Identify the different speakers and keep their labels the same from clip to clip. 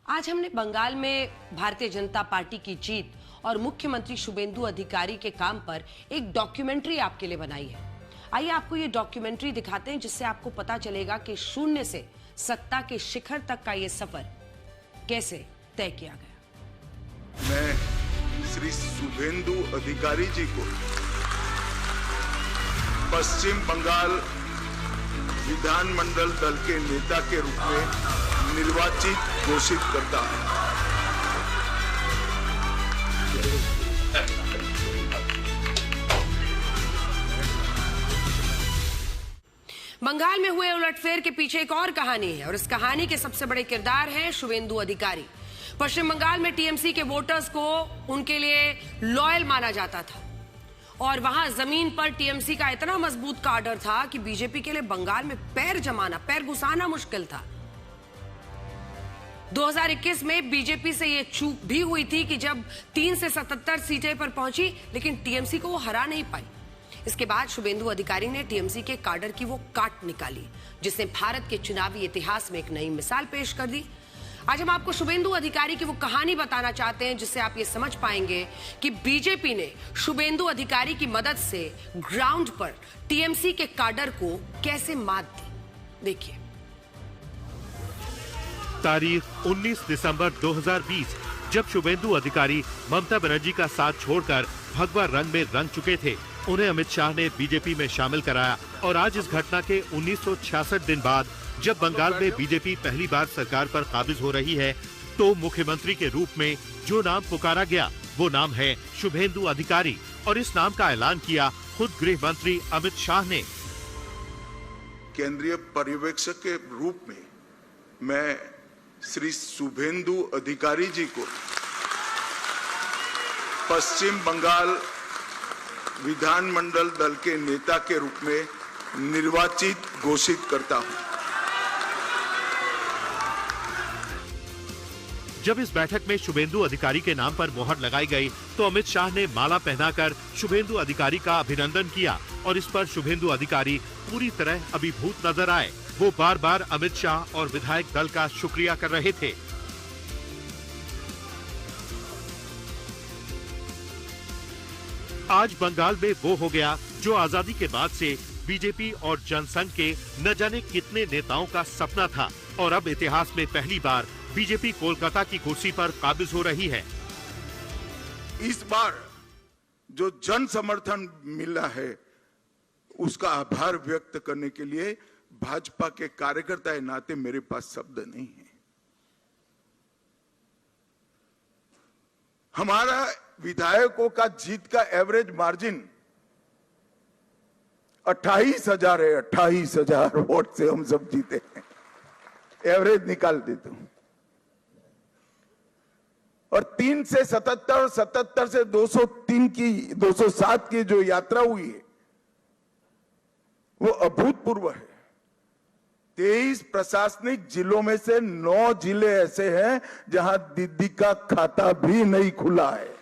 Speaker 1: आज हमने बंगाल में भारतीय जनता पार्टी की जीत और मुख्यमंत्री शुभेंदु अधिकारी के काम पर एक डॉक्यूमेंट्री आपके लिए बनाई है। आइए आपको ये डॉक्यूमेंट्री दिखाते हैं, जिससे आपको पता चलेगा कि शून्य से सत्ता के शिखर तक का ये सफर कैसे तय किया गया।
Speaker 2: मैं श्री शुभेंदु अधिकारी जी को पश्चिम बंगाल विधानमंडल दल के नेता के रूप में निर्वाचित घोषित करता हूं।
Speaker 1: बंगाल में हुए उलटफेर के पीछे एक और कहानी है और इस कहानी के सबसे बड़े किरदार हैं शुभेंदु अधिकारी। पश्चिम बंगाल में टीएमसी के वोटर्स को उनके लिए लॉयल माना जाता था और वहां जमीन पर टीएमसी का इतना मजबूत काडर था कि बीजेपी के लिए बंगाल में पैर घुसाना मुश्किल था। 2021 में बीजेपी से यह चूक भी हुई थी कि जब 3 से 77 सीटें पर पहुंची, लेकिन टीएमसी को वो हरा नहीं पाई। इसके बाद शुभेंदु अधिकारी ने टीएमसी के काडर की वो काट निकाली, जिसने भारत के चुनावी इतिहास में एक नई मिसाल पेश कर दी। आज हम आपको शुभेंदु अधिकारी की वो कहानी बताना चाहते हैं, जिससे आप ये समझ पाएंगे कि बीजेपी ने शुभेंदु अधिकारी की मदद से ग्राउंड पर टीएमसी के काडर को कैसे मात दी। देखिए,
Speaker 3: तारीख 19 दिसंबर 2020, जब शुभेंदु अधिकारी ममता बनर्जी का साथ छोड़कर भगवा रंग में रंग चुके थे, उन्हें अमित शाह ने बीजेपी में शामिल कराया। और आज इस घटना के 1966 दिन बाद जब बंगाल में बीजेपी पहली बार सरकार पर काबिज हो रही है, तो मुख्यमंत्री के रूप में जो नाम पुकारा गया वो नाम है शुभेंदु अधिकारी। और इस नाम का ऐलान किया खुद गृह मंत्री अमित शाह ने।
Speaker 2: केंद्रीय पर्यवेक्षक के रूप में मैं श्री शुभेंदु अधिकारी जी को पश्चिम बंगाल विधानमंडल दल के नेता के रूप में निर्वाचित घोषित करता हूं।
Speaker 3: जब इस बैठक में शुभेंदु अधिकारी के नाम पर मोहर लगाई गई, तो अमित शाह ने माला पहनाकर शुभेंदु अधिकारी का अभिनंदन किया और इस पर शुभेंदु अधिकारी पूरी तरह अभिभूत नजर आए। वो बार बार अमित शाह और विधायक दल का शुक्रिया कर रहे थे। आज बंगाल में वो हो गया जो आजादी के बाद से बीजेपी और जनसंघ के न जाने कितने नेताओं का सपना था। और अब इतिहास में पहली बार बीजेपी कोलकाता की कुर्सी पर काबिज हो रही है।
Speaker 2: इस बार जो जन समर्थन मिला है, उसका आभार व्यक्त करने के लिए भाजपा के कार्यकर्ता के नाते मेरे पास शब्द नहीं है। हमारा विधायकों का जीत का एवरेज मार्जिन 28,000 है। 28,000 वोट से हम सब जीते हैं। एवरेज निकाल देता हूं। और 3 से 77, 77 से 203 की 207 की जो यात्रा हुई है, वो अभूतपूर्व है। 23 प्रशासनिक जिलों में से 9 जिले ऐसे हैं जहां दीदी का खाता भी नहीं खुला है।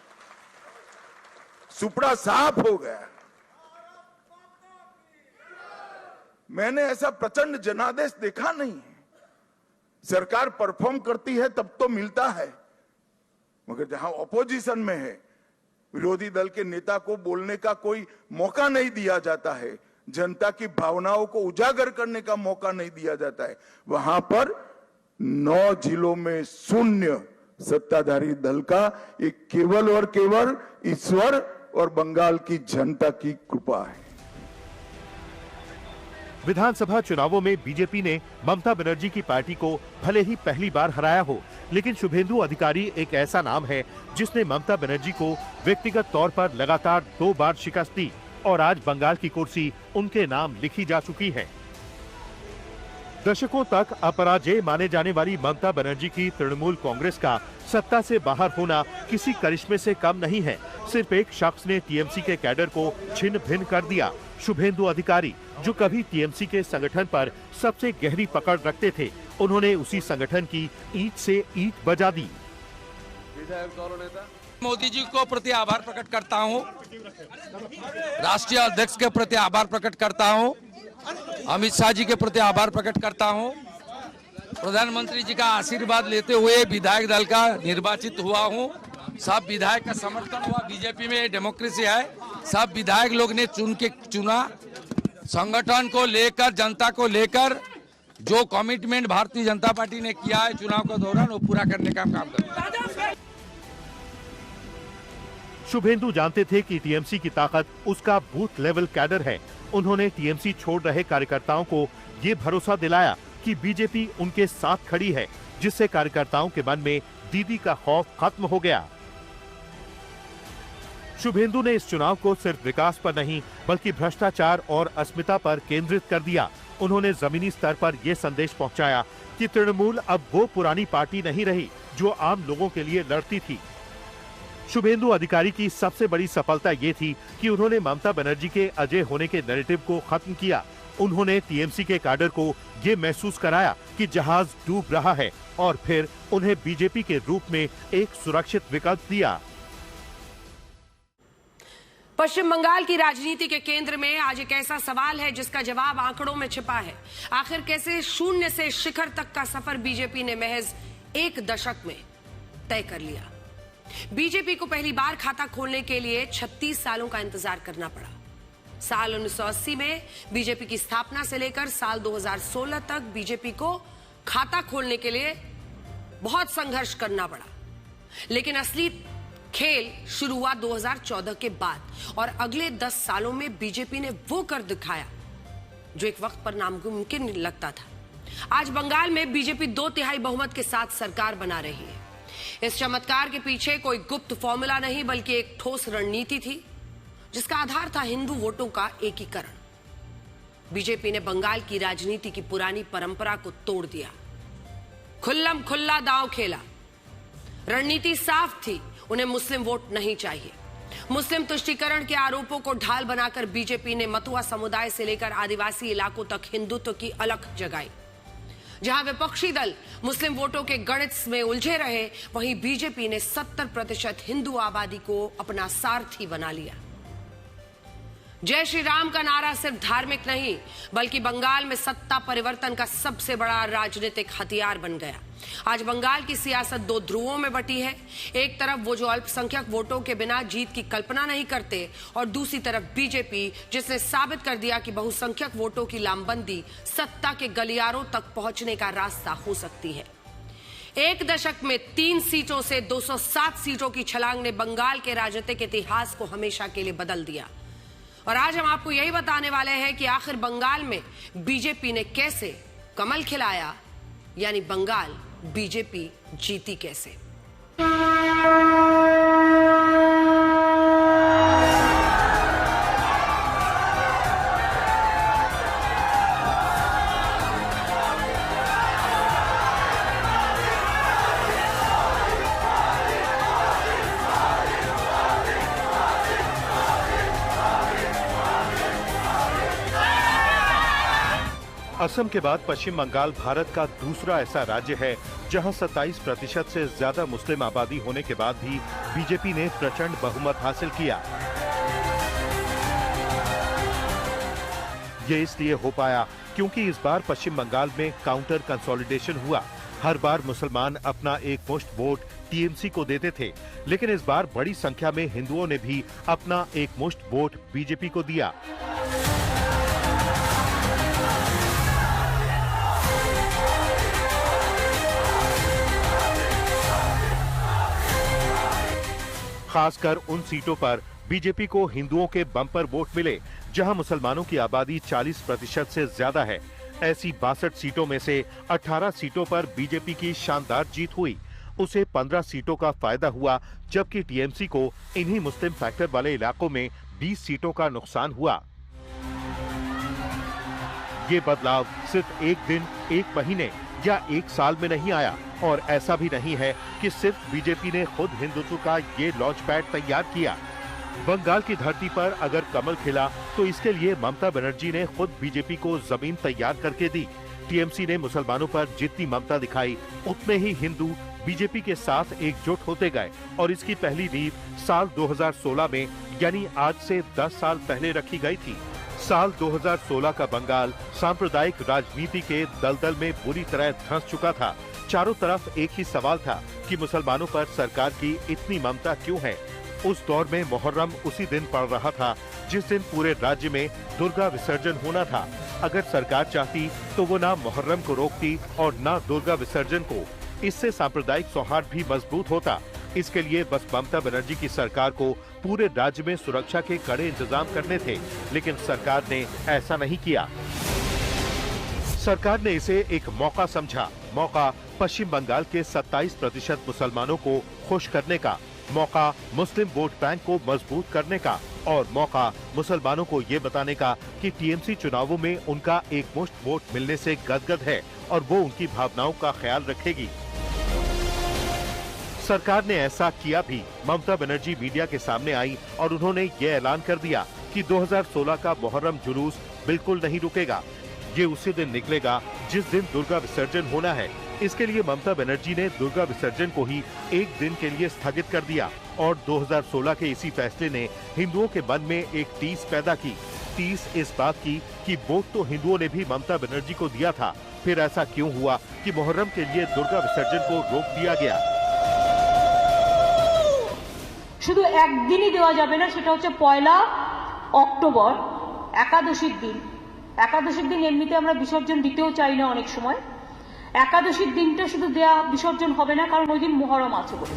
Speaker 2: सुपड़ा साफ हो गया। मैंने ऐसा प्रचंड जनादेश देखा नहीं है। सरकार परफॉर्म करती है तब तो मिलता है, मगर जहां ऑपोजिशन में है, विरोधी दल के नेता को बोलने का कोई मौका नहीं दिया जाता है, जनता की भावनाओं को उजागर करने का मौका नहीं दिया जाता है, वहां पर 9 जिलों में शून्य सत्ताधारी दल का। एक केवल और केवल ईश्वर और बंगाल की जनता की कृपा है।
Speaker 3: विधानसभा चुनावों में बीजेपी ने ममता बनर्जी की पार्टी को भले ही पहली बार हराया हो, लेकिन शुभेंदु अधिकारी एक ऐसा नाम है जिसने ममता बनर्जी को व्यक्तिगत तौर पर लगातार 2 बार शिकस्त दी और आज बंगाल की कुर्सी उनके नाम लिखी जा चुकी है। दशकों तक अपराजेय माने जाने वाली ममता बनर्जी की तृणमूल कांग्रेस का सत्ता से बाहर होना किसी करिश्मे से कम नहीं है। सिर्फ एक शख्स ने टीएमसी के कैडर को छिन्न भिन्न कर दिया, शुभेंदु अधिकारी, जो कभी टीएमसी के संगठन पर सबसे गहरी पकड़ रखते थे। उन्होंने उसी संगठन की ईंट से ईंट बजा दी।
Speaker 4: मोदी जी को प्रति आभार प्रकट करता हूं, राष्ट्रीय अध्यक्ष के प्रति आभार प्रकट करता हूं, अमित शाह जी के प्रति आभार प्रकट करता हूं। प्रधानमंत्री जी का आशीर्वाद लेते हुए विधायक दल का निर्वाचित हुआ हूँ। सब विधायक का समर्थन हुआ। बीजेपी में डेमोक्रेसी है, सब विधायक लोग ने चुना। संगठन को लेकर, जनता को लेकर जो कमिटमेंट भारतीय जनता पार्टी ने किया है चुनाव के दौरान, वो पूरा करने का काम करेंगे।
Speaker 3: शुभेंदु जानते थे कि टीएमसी की ताकत उसका बूथ लेवल कैडर है। उन्होंने टीएमसी छोड़ रहे कार्यकर्ताओं को ये भरोसा दिलाया कि बीजेपी उनके साथ खड़ी है, जिससे कार्यकर्ताओं के मन में दीदी का खौफ खत्म हो गया। शुभेंदु ने इस चुनाव को सिर्फ विकास पर नहीं बल्कि भ्रष्टाचार और अस्मिता पर केंद्रित कर दिया। उन्होंने जमीनी स्तर पर यह संदेश पहुंचाया कि तृणमूल अब वो पुरानी पार्टी नहीं रही जो आम लोगों के लिए लड़ती थी। शुभेंदु अधिकारी की सबसे बड़ी सफलता ये थी कि उन्होंने ममता बनर्जी के अजय होने के नैरेटिव को खत्म किया। उन्होंने टीएमसी के कैडर को ये महसूस कराया कि जहाज डूब रहा है और फिर उन्हें बीजेपी के रूप में एक सुरक्षित विकल्प दिया।
Speaker 1: पश्चिम बंगाल की राजनीति के केंद्र में आज एक ऐसा सवाल है जिसका जवाब आंकड़ों में छिपा है। आखिर कैसे शून्य से शिखर तक का सफर बीजेपी ने महज 1 दशक में तय कर लिया। बीजेपी को पहली बार खाता खोलने के लिए 36 सालों का इंतजार करना पड़ा। साल 1980 में बीजेपी की स्थापना से लेकर साल 2016 तक बीजेपी को खाता खोलने के लिए बहुत संघर्ष करना पड़ा, लेकिन असली खेल शुरू हुआ 2014 के बाद और अगले 10 सालों में बीजेपी ने वो कर दिखाया जो एक वक्त पर नामुमकिन लगता था। आज बंगाल में बीजेपी 2/3 बहुमत के साथ सरकार बना रही है। इस चमत्कार के पीछे कोई गुप्त फॉर्मूला नहीं बल्कि एक ठोस रणनीति थी जिसका आधार था हिंदू वोटों का एकीकरण। बीजेपी ने बंगाल की राजनीति की पुरानी परंपरा को तोड़ दिया, खुल्लम खुल्ला दांव खेला। रणनीति साफ थी, उन्हें मुस्लिम वोट नहीं चाहिए। मुस्लिम तुष्टीकरण के आरोपों को ढाल बनाकर बीजेपी ने मतुआ समुदाय से लेकर आदिवासी इलाकों तक हिंदुत्व की अलख जगाई। जहां विपक्षी दल मुस्लिम वोटों के गणित में उलझे रहे, वहीं बीजेपी ने 70% हिंदू आबादी को अपना सारथी बना लिया। जय श्री राम का नारा सिर्फ धार्मिक नहीं बल्कि बंगाल में सत्ता परिवर्तन का सबसे बड़ा राजनीतिक हथियार बन गया। आज बंगाल की सियासत 2 ध्रुवों में बटी है। एक तरफ वो जो अल्पसंख्यक वोटों के बिना जीत की कल्पना नहीं करते और दूसरी तरफ बीजेपी जिसने साबित कर दिया कि बहुसंख्यक वोटों की लामबंदी सत्ता के गलियारों तक पहुंचने का रास्ता हो सकती है। 1 दशक में 3 सीटों से 207 सीटों की छलांग ने बंगाल के राजनीतिक इतिहास को हमेशा के लिए बदल दिया। और आज हम आपको यही बताने वाले हैं कि आखिर बंगाल में बीजेपी ने कैसे कमल खिलाया, यानी बंगाल बीजेपी जीती कैसे।
Speaker 3: असम के बाद पश्चिम बंगाल भारत का दूसरा ऐसा राज्य है जहां 27% से ज्यादा मुस्लिम आबादी होने के बाद भी बीजेपी ने प्रचंड बहुमत हासिल किया। ये इसलिए हो पाया क्योंकि इस बार पश्चिम बंगाल में काउंटर कंसोलिडेशन हुआ। हर बार मुसलमान अपना एक मुश्त वोट टीएमसी को देते थे, लेकिन इस बार बड़ी संख्या में हिंदुओं ने भी अपना एक मुश्त वोट बीजेपी को दिया। खासकर उन सीटों पर बीजेपी को हिंदुओं के बम्पर वोट मिले जहां मुसलमानों की आबादी 40% से ज्यादा है। ऐसी 62 सीटों में से 18 सीटों पर बीजेपी की शानदार जीत हुई। उसे 15 सीटों का फायदा हुआ, जबकि टीएमसी को इन्हीं मुस्लिम फैक्टर वाले इलाकों में 20 सीटों का नुकसान हुआ। ये बदलाव सिर्फ एक दिन, एक महीने या एक साल में नहीं आया और ऐसा भी नहीं है कि सिर्फ बीजेपी ने खुद हिंदुत्व का ये लॉन्च पैड तैयार किया। बंगाल की धरती पर अगर कमल खिला तो इसके लिए ममता बनर्जी ने खुद बीजेपी को जमीन तैयार करके दी। टीएमसी ने मुसलमानों पर जितनी ममता दिखाई उतने ही हिंदू बीजेपी के साथ एकजुट होते गए और इसकी पहली नींव साल 2016 में यानी आज से 10 साल पहले रखी गई थी। साल 2016 का बंगाल सांप्रदायिक राजनीति के दलदल में बुरी तरह धंस चुका था। चारों तरफ एक ही सवाल था कि मुसलमानों पर सरकार की इतनी ममता क्यों है। उस दौर में मुहर्रम उसी दिन पड़ रहा था जिस दिन पूरे राज्य में दुर्गा विसर्जन होना था। अगर सरकार चाहती तो वो ना मुहर्रम को रोकती और ना दुर्गा विसर्जन को। इससे सांप्रदायिक सौहार्द भी मजबूत होता। इसके लिए बस ममता बनर्जी की सरकार को पूरे राज्य में सुरक्षा के कड़े इंतजाम करने थे, लेकिन सरकार ने ऐसा नहीं किया। सरकार ने इसे एक मौका समझा। मौका पश्चिम बंगाल के 27% मुसलमानों को खुश करने का, मौका मुस्लिम वोट बैंक को मजबूत करने का और मौका मुसलमानों को ये बताने का कि टीएमसी चुनावों में उनका एकमुश्त वोट मिलने से गदगद है और वो उनकी भावनाओं का ख्याल रखेगी। सरकार ने ऐसा किया भी। ममता बनर्जी मीडिया के सामने आई और उन्होंने ये ऐलान कर दिया कि 2016 का मुहर्रम जुलूस बिल्कुल नहीं रुकेगा। ये उसी दिन निकलेगा जिस दिन दुर्गा विसर्जन होना है। इसके लिए ममता बनर्जी ने दुर्गा विसर्जन को ही एक दिन के लिए स्थगित कर दिया और 2016 के इसी फैसले ने हिंदुओं के मन में एक टीस पैदा की। टीस इस बात की कि वोट तो हिंदुओं ने भी ममता बनर्जी को दिया था, फिर ऐसा क्यों हुआ कि मुहर्रम के लिए दुर्गा विसर्जन को रोक दिया गया।
Speaker 5: শুধু একদিনই দেওয়া যাবে না, সেটা হচ্ছে 1 অক্টোবর একাদশীর দিন। একাদশীর দিন এমনিতে আমরা বিসর্জন দিতেও চাই না অনেক সময়। একাদশীর দিনটা শুধু দেয়া বিসর্জন হবে না, কারণ ওই দিন মুহররম আছে বলে।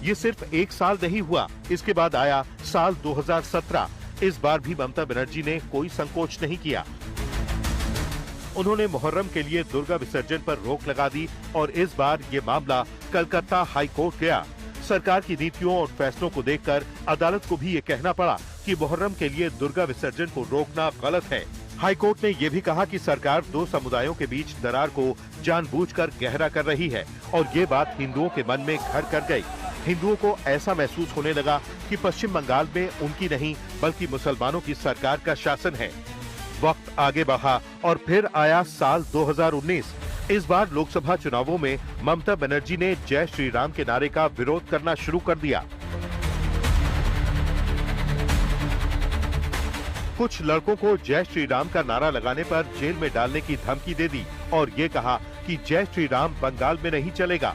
Speaker 3: ये सिर्फ एक साल नहीं हुआ, इसके बाद आया साल 2017। इस बार भी ममता बनर्जी ने कोई संकोच नहीं किया। उन्होंने मुहर्रम के लिए दुर्गा विसर्जन पर रोक लगा दी और इस बार ये मामला कलकत्ता हाई कोर्ट गया। सरकार की नीतियों और फैसलों को देखकर अदालत को भी ये कहना पड़ा कि मुहर्रम के लिए दुर्गा विसर्जन को रोकना गलत है। हाईकोर्ट ने ये भी कहा कि सरकार दो समुदायों के बीच दरार को जानबूझकर गहरा कर रही है और ये बात हिंदुओं के मन में घर कर गई। हिंदुओं को ऐसा महसूस होने लगा कि पश्चिम बंगाल में उनकी नहीं बल्कि मुसलमानों की सरकार का शासन है। वक्त आगे बढ़ा और फिर आया साल 2019। इस बार लोकसभा चुनावों में ममता बनर्जी ने जय श्री राम के नारे का विरोध करना शुरू कर दिया। कुछ लड़कों को जय श्री राम का नारा लगाने पर जेल में डालने की धमकी दे दी और ये कहा कि जय श्री राम बंगाल में नहीं चलेगा।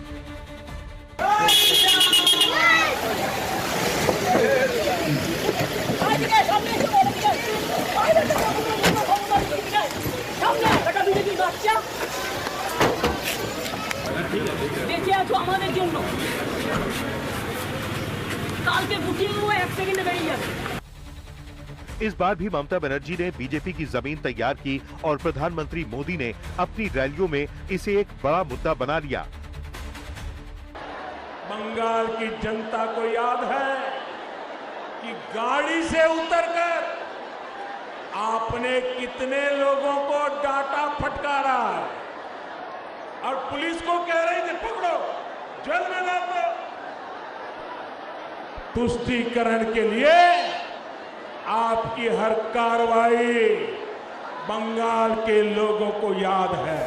Speaker 3: इस बार भी ममता बनर्जी ने बीजेपी की जमीन तैयार की और प्रधानमंत्री मोदी ने अपनी रैलियों में इसे एक बड़ा मुद्दा बना लिया।
Speaker 6: बंगाल की जनता को याद है कि गाड़ी से उतरकर आपने कितने लोगों को डांटा फटकारा और पुलिस को कह रहे थे पकड़ो जेल में डाल दो। तुष्टीकरण के लिए आपकी हर कार्रवाई बंगाल के लोगों को याद है।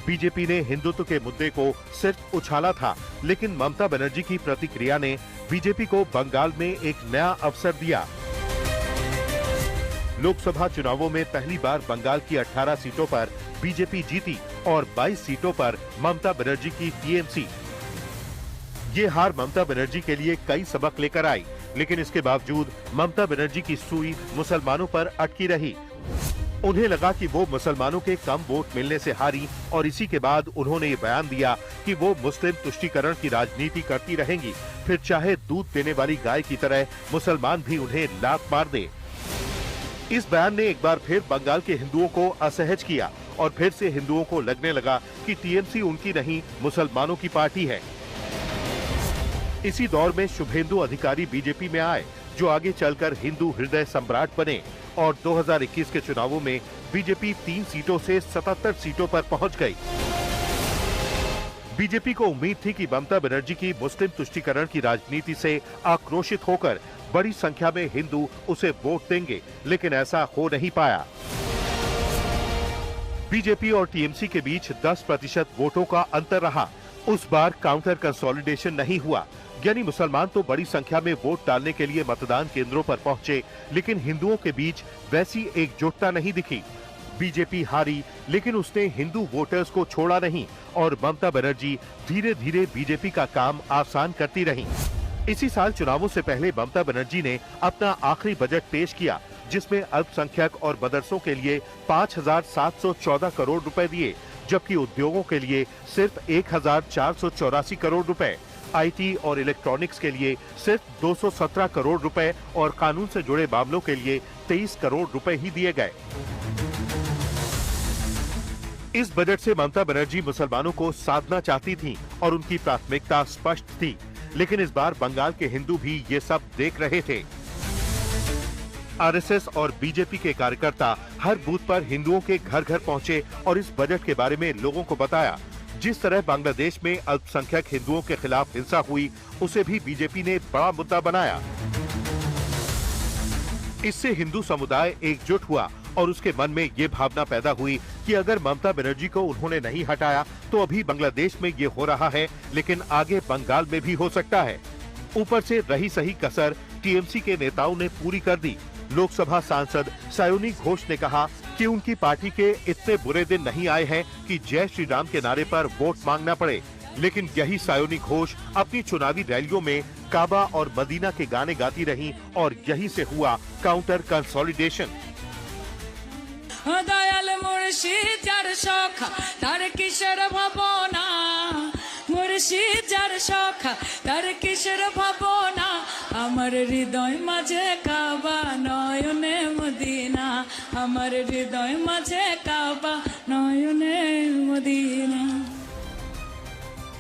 Speaker 3: बीजेपी ने हिंदुत्व के मुद्दे को सिर्फ उछाला था, लेकिन ममता बनर्जी की प्रतिक्रिया ने बीजेपी को बंगाल में एक नया अवसर दिया। लोकसभा चुनावों में पहली बार बंगाल की 18 सीटों पर बीजेपी जीती और 22 सीटों पर ममता बनर्जी की टीएमसी। ये हार ममता बनर्जी के लिए कई सबक लेकर आई, लेकिन इसके बावजूद ममता बनर्जी की सुई मुसलमानों पर अटकी रही। उन्हें लगा कि वो मुसलमानों के कम वोट मिलने से हारी और इसी के बाद उन्होंने ये बयान दिया कि वो मुस्लिम तुष्टीकरण की राजनीति करती रहेंगी, फिर चाहे दूध देने वाली गाय की तरह मुसलमान भी उन्हें लात मार दे। इस बयान ने एक बार फिर बंगाल के हिंदुओं को असहज किया और फिर से हिंदुओं को लगने लगा कि टीएमसी उनकी नहीं मुसलमानों की पार्टी है। इसी दौर में शुभेंदु अधिकारी बीजेपी में आए, जो आगे चलकर हिंदू हृदय सम्राट बने और 2021 के चुनावों में बीजेपी 3 सीटों से 77 सीटों पर पहुंच गई। बीजेपी को उम्मीद थी कि ममता बनर्जी की मुस्लिम तुष्टीकरण की राजनीति से आक्रोशित होकर बड़ी संख्या में हिंदू उसे वोट देंगे, लेकिन ऐसा हो नहीं पाया। बीजेपी और टीएमसी के बीच 10% वोटों का अंतर रहा। उस बार काउंटर कंसोलिडेशन नहीं हुआ। यानी मुसलमान तो बड़ी संख्या में वोट डालने के लिए मतदान केंद्रों पर पहुंचे, लेकिन हिंदुओं के बीच वैसी एकजुटता नहीं दिखी। बीजेपी हारी, लेकिन उसने हिंदू वोटर्स को छोड़ा नहीं और ममता बनर्जी धीरे धीरे बीजेपी का काम आसान करती रहीं। इसी साल चुनावों से पहले ममता बनर्जी ने अपना आखिरी बजट पेश किया, जिसमें अल्पसंख्यक और मदरसों के लिए 5,714 करोड़ रुपए दिए, जबकि उद्योगों के लिए सिर्फ 1,484 करोड़ रुपए, आईटी और इलेक्ट्रॉनिक्स के लिए सिर्फ 217 करोड़ रुपए और कानून से जुड़े मामलों के लिए 23 करोड़ रुपए ही दिए गए। इस बजट से ममता बनर्जी मुसलमानों को साधना चाहती थीं और उनकी प्राथमिकता स्पष्ट थी, लेकिन इस बार बंगाल के हिंदू भी ये सब देख रहे थे। आरएसएस और बीजेपी के कार्यकर्ता हर बूथ पर हिंदुओं के घर घर पहुंचे और इस बजट के बारे में लोगों को बताया। जिस तरह बांग्लादेश में अल्पसंख्यक हिंदुओं के खिलाफ हिंसा हुई, उसे भी बीजेपी ने बड़ा मुद्दा बनाया। इससे हिंदू समुदाय एकजुट हुआ और उसके मन में ये भावना पैदा हुई कि अगर ममता बनर्जी को उन्होंने नहीं हटाया तो अभी बांग्लादेश में ये हो रहा है, लेकिन आगे बंगाल में भी हो सकता है। ऊपर से रही सही कसर टीएमसी के नेताओं ने पूरी कर दी। लोकसभा सांसद सायोनी घोष ने कहा कि उनकी पार्टी के इतने बुरे दिन नहीं आए हैं कि जय श्री राम के नारे पर वोट मांगना पड़े, लेकिन यही सायोनी घोष अपनी चुनावी रैलियों में काबा और मदीना के गाने गाती रहीं और यही से हुआ काउंटर कंसोलिडेशन।
Speaker 7: दयाल मुर्शिद जार सखा तार किशोर भावना, मुर्शिद जार सखा तार किशोर भावना, আমার হৃদয় মাঝে কাবা নয়নে মদিনা, আমার হৃদয় মাঝে কাবা নয়নে মদিনা।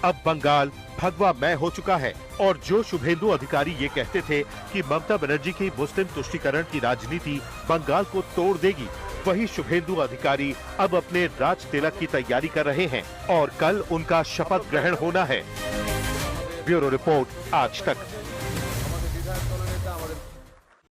Speaker 3: अब बंगाल भगवा मैं हो चुका है और जो शुभेंदु अधिकारी ये कहते थे कि ममता बनर्जी की मुस्लिम तुष्टीकरण की राजनीति बंगाल को तोड़ देगी, वही शुभेंदु अधिकारी अब अपने राज तिलक की तैयारी कर रहे हैं और कल उनका शपथ ग्रहण होना है। ब्यूरो रिपोर्ट, आज तक।